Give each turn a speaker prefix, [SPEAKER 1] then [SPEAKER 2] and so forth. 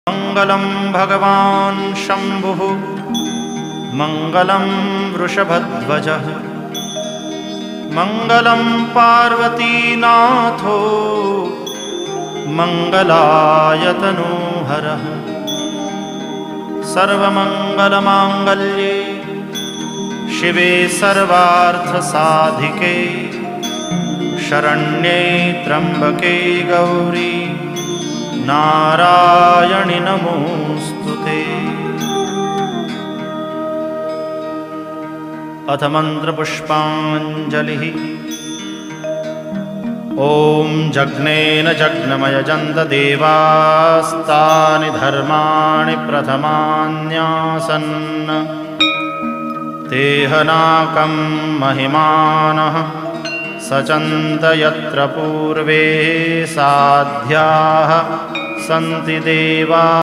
[SPEAKER 1] मङ्गलं भगवान् शम्भुः मङ्गलं वृषभध्वजः मङ्गलं पार्वतीनाथो मङ्गलायतनोहरः सर्वमङ्गलमाङ्गल्ये शिवे सर्वार्थसाधिके शरण्ये त्र्यम्बके गौरी नारायणि नमोऽस्तुते। अथ मन्त्रपुष्पाञ्जलिः। ॐ जग्नेन जग्नमयजन्त देवास्तानि धर्माणि प्रथमान्यासन् तेहनाकं महिमानः सचन्त यत्र पूर्वे साध्याः सन्ति देवा।